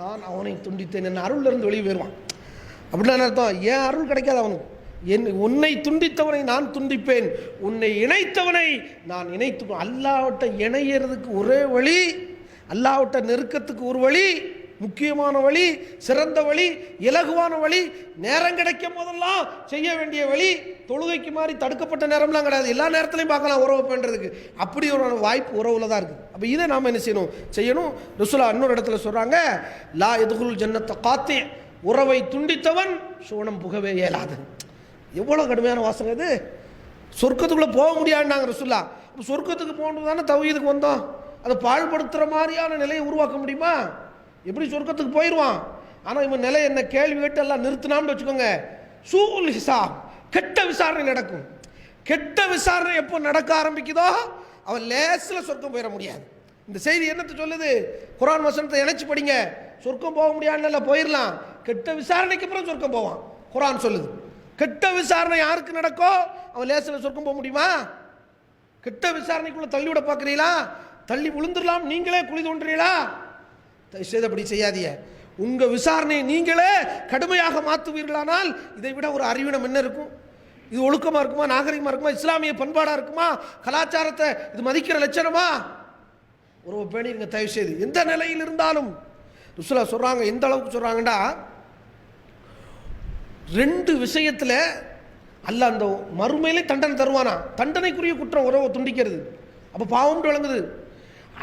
நான் அவனை துண்டித்தேன். என்ன அருள்லேருந்து வெளியே வருவான். அப்படின்னா அர்த்தம், ஏன் அருள் கிடைக்காது அவனுக்கு. உன்னை துண்டித்தவனை நான் துண்டிப்பேன், உன்னை இணைத்தவனை நான் இணைத்து. அல்லாஹ்விட்ட இணையறதுக்கு ஒரே வழி, அல்லாஹ்விட்ட நெருக்கத்துக்கு ஒரு வழி, முக்கியமான வழி, சிறந்த வழி, இலகுவான வழி, நேரம் கிடைக்கும் போதெல்லாம் செய்ய வேண்டிய வழி. தொழுகைக்கு மாதிரி தடுக்கப்பட்ட நேரம்லாம் கிடையாது, எல்லா நேரத்துலையும் பார்க்கலாம் உறவு பண்ணுறதுக்கு. அப்படி ஒரு வாய்ப்பு உறவுல தான் இருக்குது. அப்போ இதை நாம் என்ன செய்யணும்? ரசூலுல்லாஹ் இன்னொரு இடத்துல சொல்கிறாங்க, லா யதுகுல் ஜன்னத்த காத்தி, உறவை துண்டித்தவன் சோனம் புகவே இயலாது. எவ்வளோ கடுமையான வாசகம் இது. சொர்க்கத்துக்குள்ளே போக முடியாதுன்னாங்க ரசூலுல்லாஹ். அப்போ சொர்க்கத்துக்கு போகணும் தானே தௌஹீதுக்கு வந்தோம். அதை பாழ்படுத்துகிற மாதிரியான நிலையை உருவாக்க முடியுமா? எப்படி சொர்க்கத்துக்கு போயிடுவான். ஆனால் இவன் நிலை என்ன, கேள்வி கேட்டு எல்லாம் நிறுத்தினான்னு வச்சுக்கோங்க, சூல் ஹிசாப், கெட்ட விசாரணை நடக்கும். கெட்ட விசாரணை எப்போ நடக்க ஆரம்பிக்குதோ அவன் லேசில் சொர்க்கம் போயிட முடியாது. இந்த செய்தி என்னத்தை சொல்லுது? குர்ஆன் வசனத்தை இணைச்சு படிங்க. சொர்க்கம் போக முடியாதுன்னு போயிடலாம், கெட்ட விசாரணைக்கு அப்புறம் சொர்க்கம் போவான். குர்ஆன் சொல்லுது, கெட்ட விசாரணை யாருக்கு நடக்கோ அவன் லேசில் சொர்க்கம் போக முடியுமா? கெட்ட விசாரணைக்குள்ளே தள்ளிவிட பார்க்குறீங்களா? தள்ளி விழுந்துடலாம், நீங்களே குழி தோன்றீங்களா? அப்படி செய்யாதீங்க. உங்கள் விசாரணையை நீங்களே கடுமையாக மாற்றுவீர்களானால் இதை விட ஒரு அறிவினம் என்ன இருக்கும்? இது ஒழுக்கமாக இருக்குமா, நாகரிகமாக இருக்குமா, இஸ்லாமிய பண்பாடாக இருக்குமா, கலாச்சாரத்தை இது மதிக்கிற லட்சணமா? உறவு பேணிங்க தயவு செய்து, எந்த நிலையில் இருந்தாலும். ரசூலுல்லாஹ் சொல்கிறாங்க, எந்த அளவுக்கு சொல்கிறாங்கடா, 2 விஷயத்தில் அல்லாஹ் அந்த மறுமையிலே தண்டனை தருவானா. தண்டனைக்குரிய குற்றம் உறவை துண்டிக்கிறது, அப்போ பாவம் விளங்குது.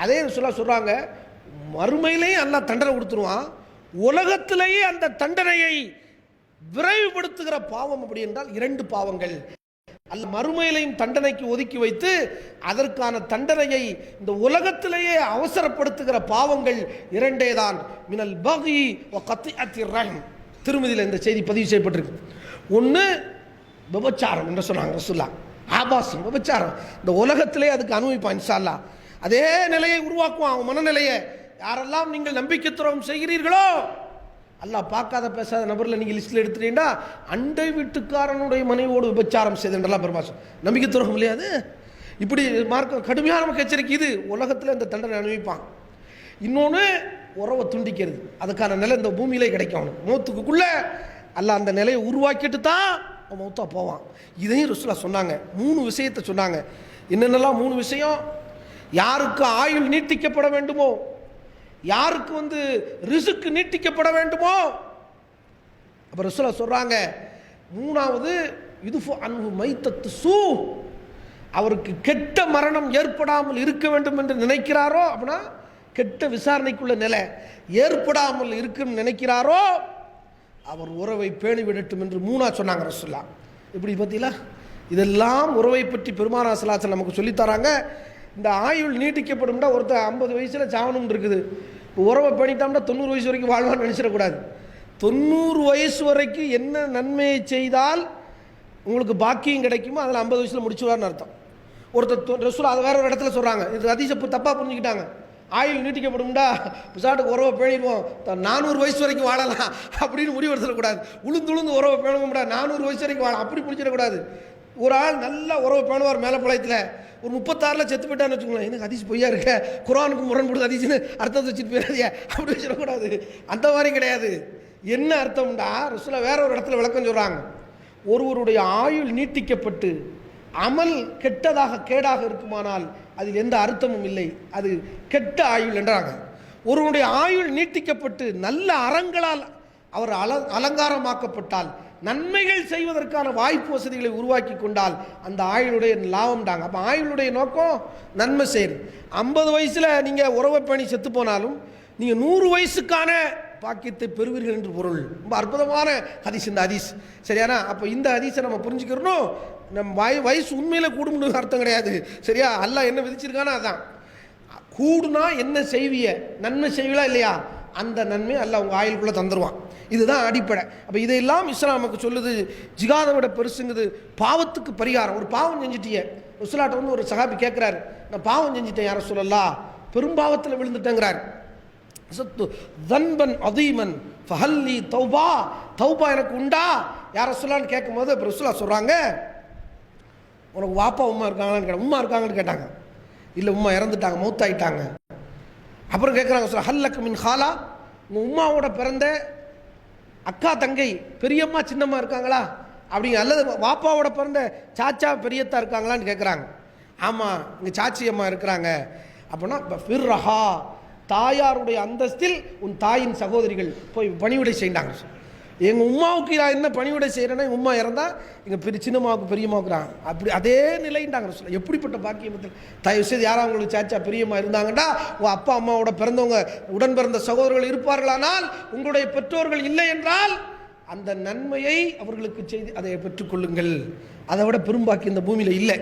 அதே ரசூலுல்லாஹ் சொல்கிறாங்க, மறுமையிலேயே அல்லாஹ் தண்டனை கொடுத்துருவான். உலகத்திலேயே அந்த தண்டனையை விரைவுபடுத்துகிற பாவம் அப்படி என்றால் 2 பாவங்கள். அல்ல மறுமையிலையும் தண்டனைக்கு ஒதுக்கி வைத்து அதற்கான தண்டனையை இந்த உலகத்திலேயே அவசரப்படுத்துகிற பாவங்கள் 2 தான். மினல் பகி வ கத்திஅத்திர் ரஹம். திருமதியில் இந்த செய்தி பதிவு செய்யப்பட்டிருக்கு. ஒன்று விபச்சாரம் என்று சொன்னாங்க ரசூலுல்லாஹ். ஆபாசம், விபச்சாரம் இந்த உலகத்திலே அதுக்கு அனுபவிப்பான் இன்ஷா அல்லாஹ். அதே நிலையை உருவாக்குவான் அவன் மனநிலையை. யாரெல்லாம் நீங்கள் நம்பிக்கை துரோகம் செய்கிறீர்களோ, அல்லாஹ் பார்க்காத பேசாத நபரில் நீங்கள் லிஸ்ட்டில் எடுத்துட்டீங்கன்னா அண்டை வீட்டுக்காரனுடைய மனைவியோடு விபச்சாரம் செய்தென்றலாம் பெருமாசம். நம்பிக்கை துரோகம் இல்லையா அது? இப்படி மார்க்கம் கடுமையாக நமக்கு எச்சரிக்கை. இது உலகத்தில் இந்த தண்டனை அனுபவிப்பான். இன்னொன்று உறவை துண்டிக்கிறது, அதுக்கான நிலை இந்த பூமியிலே கிடைக்கும். அவனுக்கு மௌத்துக்குள்ளே அல்லாஹ் அந்த நிலையை உருவாக்கிட்டு தான் அவன் மௌத்தா போவான். இதையும் ரசூலுல்லாஹ் சொன்னாங்க. 3 விஷயத்தை சொன்னாங்க. என்னென்னலாம் 3 விஷயம்? யாருக்கு ஆயுள் நீட்டிக்கப்பட வேண்டுமோ, யாருக்கு ரிசுக்கு நீட்டிக்கப்பட வேண்டுமோ, அப்போ ரசூலுல்லாஹ் சொல்கிறாங்க 3வது யுதுஃபு அன்ஹு மைத்தத்து சூ, அவருக்கு கெட்ட மரணம் ஏற்படாமல் இருக்க வேண்டும் என்று நினைக்கிறாரோ, அப்படின்னா கெட்ட விசாரணைக்குள்ள நிலை ஏற்படாமல் இருக்கும் நினைக்கிறாரோ அவர் உறவை பேணி விடட்டும் என்று 3ஆ சொன்னாங்க ரசூலுல்லாஹ். இப்படி பார்த்தீங்களா, இதெல்லாம் உறவை பற்றி பெருமானார் ஸல்லல்லாஹு அலைஹி வஸல்லம் நமக்கு சொல்லித்தராங்க. இந்த ஆயுள் நீட்டிக்கப்படும்னா ஒருத்தர் 50 வயசில் சாவணும் இருக்குது. உறவை பேணிட்டோம்னா 90 வயசு வரைக்கும் வாழ்வான்னு நினச்சிடக்கூடாது. 90 வயசு வரைக்கும் என்ன நன்மையை செய்தால் உங்களுக்கு பாக்கியம் கிடைக்குமோ அதில் 50 வயசில் முடிச்சுவார்னு அர்த்தம். ஒருத்தர் ரசூலுல்லாஹ் அதை வேற ஒரு இடத்துல சொல்கிறாங்க. இது ஹதீஸை தப்பாக புரிஞ்சுக்கிட்டாங்க. ஆயுள் நீட்டிக்கப்படும்டா பிசாட்டுக்கு உறவை பேணிடுவோம், 400 வயசு வரைக்கும் வாழலாம் அப்படின்னு முடிவெடுத்துடக்கூடாது. உளுந்து உறவை பேணுவோம்டா 400 வயசு வரைக்கும் வாழலாம் அப்படி பிடிச்சிடக்கூடாது. ஒரு ஆள் நல்லா உறவை பேணுவார் மேலே பழையத்தில், ஒரு 36 செத்து போயிட்டான்னு வச்சுக்கோங்களேன். எனக்கு ஹதீஸ் பொய்யா இருக்க, குர்ஆனுக்கு முரண்படுது ஹதீஸ்னு அர்த்தத்தை வச்சுட்டு போயிடாதே அப்படி வச்சிடக்கூடாது. அந்த மாதிரி கிடையாது. என்ன அர்த்தம்டா ரசூலுல்லாஹ் வேற ஒரு இடத்துல விளக்கம் சொல்கிறாங்க. ஒருவருடைய ஆயுள் நீட்டிக்கப்பட்டு அமல் கெட்டதாக கேடாக இருக்குமானால் அதில் எந்த அர்த்தமும் இல்லை, அது கெட்ட ஆயுள் என்றாங்க. ஒருவனுடைய ஆயுள் நீட்டிக்கப்பட்டு நல்ல அறங்களால் அவர் அலங்காரமாக்கப்பட்டால், நன்மைகள் செய்வதற்கான வாய்ப்பு வசதிகளை உருவாக்கி கொண்டால் அந்த ஆயுளுடைய லாபம்டாங்க. அப்போ ஆயுளுடைய நோக்கம் நன்மை செய்யுது. 50 வயசில் நீங்கள் உறவை பேணி செத்து போனாலும் நீங்கள் 100 வயசுக்கான பாக்கியத்தை பெறுவீர்கள் என்று பொருள். ரொம்ப அற்புதமான ஹதீஸ் இந்த ஹதீஸ், சரியானா? அப்போ இந்த ஹதீஸை நம்ம புரிஞ்சுக்கிறோம். நம்ம வயசு உண்மையில் கூடும்னு அர்த்தம் கிடையாது, சரியா? அல்லாஹ் என்ன விதிச்சிருக்கானோ அதான். கூடுனா என்ன செய்விய, நன்மை செய்வீங்களா இல்லையா, அந்த நன்மை அல்லாஹ் உங்கள் ஆயுளுக்குள்ளே தந்துடுவான். இதுதான் அடிப்படை. அப்போ இதையெல்லாம் இஸ்லாம் நமக்கு சொல்லுது. ஜிகாதை விட பெருசுங்குது பாவத்துக்கு பரிகாரம். ஒரு பாவம் செஞ்சுட்டிய ரசூலுல்லாஹ்ட்ட ஒரு சஹாபி கேட்குறாரு, நான் பாவம் செஞ்சுட்டேன் யார சொல்லலாம், பெரும்பாவத்தில் விழுந்துட்டேங்கிறார். தன்பன் அதீமன் ஃபஹல்லி தௌபா, தௌபா எனக்கு உண்டா யார சொல்லலான்னு கேட்கும்போது இப்போ ரசூலுல்லாஹ் சொல்கிறாங்க, உனக்கு வாப்பா உம்மா இருக்காங்களான்னு கேட்டாங்க. உம்மா இருக்காங்கன்னு கேட்டாங்க. இல்லை உம்மா இறந்துட்டாங்க, மௌத்தாயிட்டாங்க. அப்புறம் கேட்குறாங்க சொல்ல ஹல்லக்கு மின் ஹாலா, உங்கள் உம்மாவோட பிறந்த அக்கா தங்கை பெரியம்மா சின்னம்மா இருக்காங்களா அப்படிங்க, அல்லது வாப்பாவோட பிறந்த சாச்சா பெரியத்தா இருக்காங்களான்னு கேட்குறாங்க. ஆமாம் இங்கே சாச்சி அம்மா இருக்கிறாங்க. அப்படின்னா ஃபிர்ரஹா, தாயாருடைய அந்தஸ்தில் உன் தாயின் சகோதரிகள் போய் பணிவிடை செய்தாங்க. எங்கள் உமாவுக்கு நான் என்ன பணிவிடை செய்கிறேன்னா, எங்கள் உமா இறந்தா எங்கள் சின்னம்மாவுக்கு பெரியம்மாவுக்குறாங்க. அப்படி அதே நிலைன்றாங்க சொல்ல. எப்படிப்பட்ட பாக்கியத்தில் தயவு செய்து யாராவது உங்களுக்கு சாச்சா பெரியம்மா இருந்தாங்கண்டா, உங்கள் அப்பா அம்மாவோட பிறந்தவங்க உடன் பிறந்த சகோதரர்கள் இருப்பார்களானால், உங்களுடைய பெற்றோர்கள் இல்லை என்றால் அந்த நன்மையை அவர்களுக்கு செய்து அதை பெற்றுக்கொள்ளுங்கள். அதை விட பெரும்பாக்கி இந்த பூமியில் இல்லை.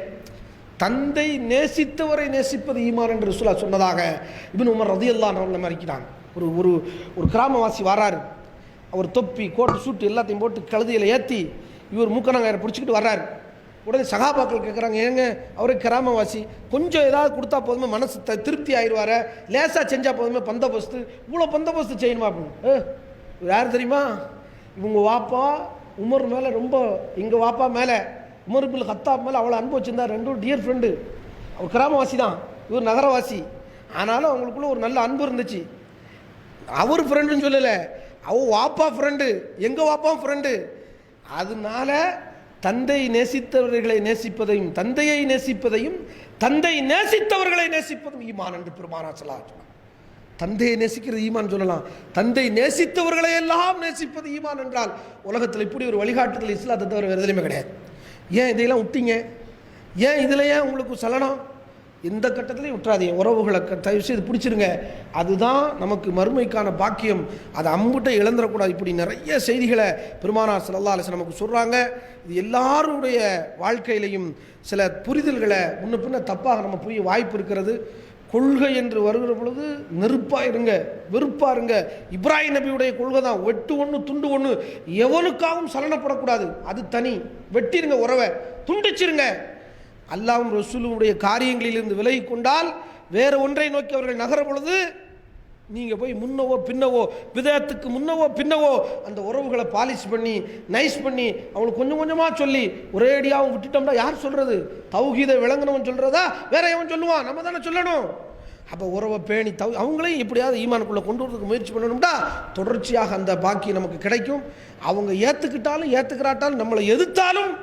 தந்தை நேசித்தவரை நேசிப்பது ஈமான் என்று ரசூலுல்லாஹ் சொன்னதாக இப்னு உமர் ரலியல்லாஹு அன்ஹு நம்ம அறிக்கிறாங்க. ஒரு ஒரு ஒரு கிராமவாசி வராரு. அவர் தொப்பி கோட்டு சூட்டு எல்லாத்தையும் போட்டு கழுதையில் ஏற்றி இவர் மூக்கணங்காயரை பிடிச்சிக்கிட்டு வர்றாரு. உடனே சகாபாக்கள் கேட்குறாங்க, ஏங்க அவரே கிராமவாசி, கொஞ்சம் ஏதாவது கொடுத்தா போதுமே மனசு திருப்தி ஆயிடுவார, லேசாக செஞ்சால் போதுமே, பந்தோபஸ்து இவ்வளோ பந்தோபஸ்து செய்யணுமா அப்படின்னு. யார் தெரியுமா, இவங்க வாப்பா உமர் மேலே ரொம்ப, எங்கள் வாப்பா மேலே உமர் இப்னு கத்தாப் மேலே அவ்வளோ அன்பு வச்சுருந்தார். ரெண்டும் டியர் ஃப்ரெண்டு. அவர் கிராமவாசி தான், இவர் நகரவாசி. ஆனாலும் அவங்களுக்குள்ள ஒரு நல்ல அன்பு இருந்துச்சு. அவர் ஃப்ரெண்டுன்னு சொல்லலை, அவர் வாப்பா ஃப்ரெண்டு, எங்கள் வாப்பா ஃப்ரெண்டு. அதனால தந்தை நேசித்தவர்களை நேசிப்பதையும், தந்தையை நேசிப்பதையும், தந்தை நேசித்தவர்களை நேசிப்பதும் ஈமான் என்று பெருமானார் ஸல்லல்லாஹு அலைஹி வஸல்லம். தந்தையை நேசிக்கிறது ஈமான் சொல்லலாம், தந்தை நேசித்தவர்களை எல்லாம் நேசிப்பது ஈமான் என்றால் உலகத்தில் இப்படி ஒரு வழிகாட்டுதல் இஸ்லாத்தை தவிர வேறு எதுலையுமே கிடையாது. ஏன் இதையெல்லாம் விட்டீங்க, ஏன் இதில் ஏன் உங்களுக்கு சலனம்? எந்த கட்டத்திலையும் விட்டுறாதீங்க. உறவுகளை தயவு செய்து பிடிச்சிருங்க. அதுதான் நமக்கு மறுமைக்கான பாக்கியம். அதை அம்புட்டை இழந்துடக்கூடாது. இப்படி நிறைய செய்திகளை பெருமானார் ஸல்லல்லாஹு அலைஹி வஸல்லம் நமக்கு சொல்கிறாங்க. இது எல்லாருடைய வாழ்க்கையிலையும் சில புரிதல்களை முன்ன பின்ன தப்பாக நம்ம புரிய வாய்ப்பு இருக்கிறது. கொள்கை என்று வருகிற பொழுது நெருப்பாக இருங்க, வெறுப்பாக இருங்க. இப்ராஹிம் நபியுடைய கொள்கை தான், வெட்டு ஒன்று துண்டு ஒன்று, எவனுக்காகவும் சலனப்படக்கூடாது. அது தனி. வெட்டிருங்க, உறவை துண்டிச்சிருங்க. அல்லாஹ்வும் ரசூலுடைய காரியங்களிலிருந்து விலகி கொண்டால் வேறு ஒன்றை நோக்கி அவர்கள் நகர பொழுது நீங்கள் போய் முன்னவோ பின்னவோ, விதத்துக்கு முன்னவோ பின்னவோ அந்த உறவுகளை பாலிஷ் பண்ணி நைஸ் பண்ணி அவங்களுக்கு கொஞ்சம் கொஞ்சமாக சொல்லி ஒரேடியாகவும் விட்டுட்டோம்னா யார் சொல்கிறது? தௌஹீதை விளங்கணும்னு சொல்கிறதா வேற எவன் சொல்லுவான்? நம்ம தானே சொல்லணும். அப்போ உறவை பேணி அவங்களையும் எப்படியாவது ஈமானுக்குள்ளே கொண்டு வரதுக்கு முயற்சி பண்ணணும்டா தொடர்ச்சியாக அந்த பாக்கியம் நமக்கு கிடைக்கும். அவங்க ஏற்றுக்கிட்டாலும் ஏற்றுக்கிறாட்டாலும் நம்மளை எதிர்த்தாலும்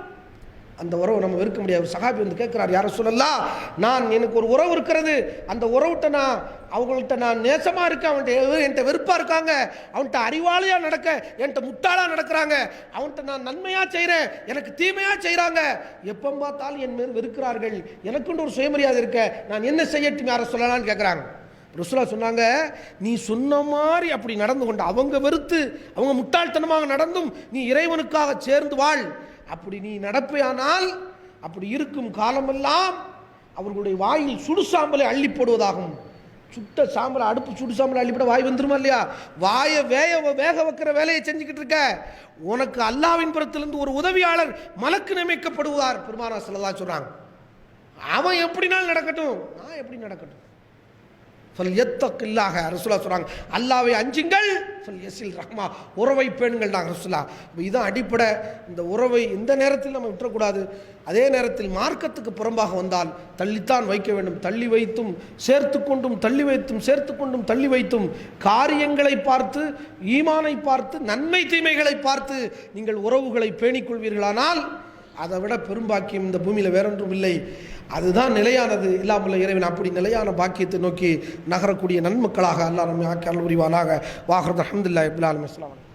அந்த உறவை நம்ம வெறுக்க முடியாது. சஹாபி வந்து கேட்குறார், யார சொல்லலாம், நான் எனக்கு ஒரு உறவு இருக்கிறது, அந்த உறவுகிட்ட நான் அவங்கள்ட்ட நான் நேசமாக இருக்கேன், அவன்கிட்ட என்கிட்ட வெறுப்பாக இருக்காங்க, அவன்கிட்ட அறிவாளியாக நடக்க என்கிட்ட முட்டாளாக நடக்கிறாங்க, அவன்கிட்ட நான் நன்மையாக செய்கிறேன் எனக்கு தீமையாக செய்கிறாங்க, எப்போ பார்த்தாலும் என் மேல் வெறுக்கிறார்கள், எனக்குன்னு ஒரு சுயமரியாதை இருக்க, நான் என்ன செய்யட்டும் யாரை சொல்லலான்னு கேட்குறாங்க. ரசூலா சொன்னாங்க, நீ சொன்ன மாதிரி அப்படி நடந்து கொண்ட அவங்க வெறுத்து அவங்க முட்டாள்தனமாக நடந்தும் நீ இறைவனுக்காக சேர்ந்து வாழ். அப்படி நீ நடப்பையானால் அப்படி இருக்கும் காலமெல்லாம் அவர்களுடைய வாயில் சுடு சாம்பலை அள்ளி போடுவதாகும். சுட்ட சாம்பலை, அடுப்பு சுடு சாம்பலை அள்ளிப்பட வாய் வந்துருமா இல்லையா? வாயை வேக வைக்கிற வேலையை செஞ்சுக்கிட்டு இருக்க, உனக்கு அல்லாஹ்வின் புறத்திலிருந்து ஒரு உதவியாளர் மலக்கு நியமிக்கப்படுவார். பெருமானார் ஸல்லல்லாஹு அலைஹி சொல்றாங்க, அவன் எப்படினாலும் நடக்கட்டும், நான் எப்படி நடக்கட்டும். ஃபல்யத்தகில்லாஹ ரசூலா சொல்றாங்க, அல்லாஹ்வை அஞ்சுங்கள், ஃபல்யஸில் ரஹ்மா, உறவை பேணுங்கள் நாங்கள் ரசூலா. இப்போ இதுதான் அடிப்படை. இந்த உறவை இந்த நேரத்தில் நம்ம விட்டுறக்கூடாது. அதே நேரத்தில் மார்க்கத்துக்கு புறம்பாக வந்தால் தள்ளித்தான் வைக்க வேண்டும். தள்ளி வைத்தும் சேர்த்து கொண்டும் தள்ளி வைத்தும் சேர்த்து கொண்டும் தள்ளி வைத்தும் காரியங்களை பார்த்து, ஈமானை பார்த்து, நன்மை தீமைகளை பார்த்து நீங்கள் உறவுகளை பேணிக்கொள்வீர்களானால் அதை விட பெரும்பாக்கியம் இந்த பூமியில் வேறொன்றும் இல்லை. அதுதான் நிலையானது. இல்லாமல் இறைவன் அப்படி நிலையான பாக்கியத்தை நோக்கி நகரக்கூடிய நன்மக்களாக அல்லாஹ் நம்மை ஆக்கி அருள் புரிவானாக. வாஹிர் அல்ஹம்துலில்லாஹி ரப்பில் ஆலமீன்.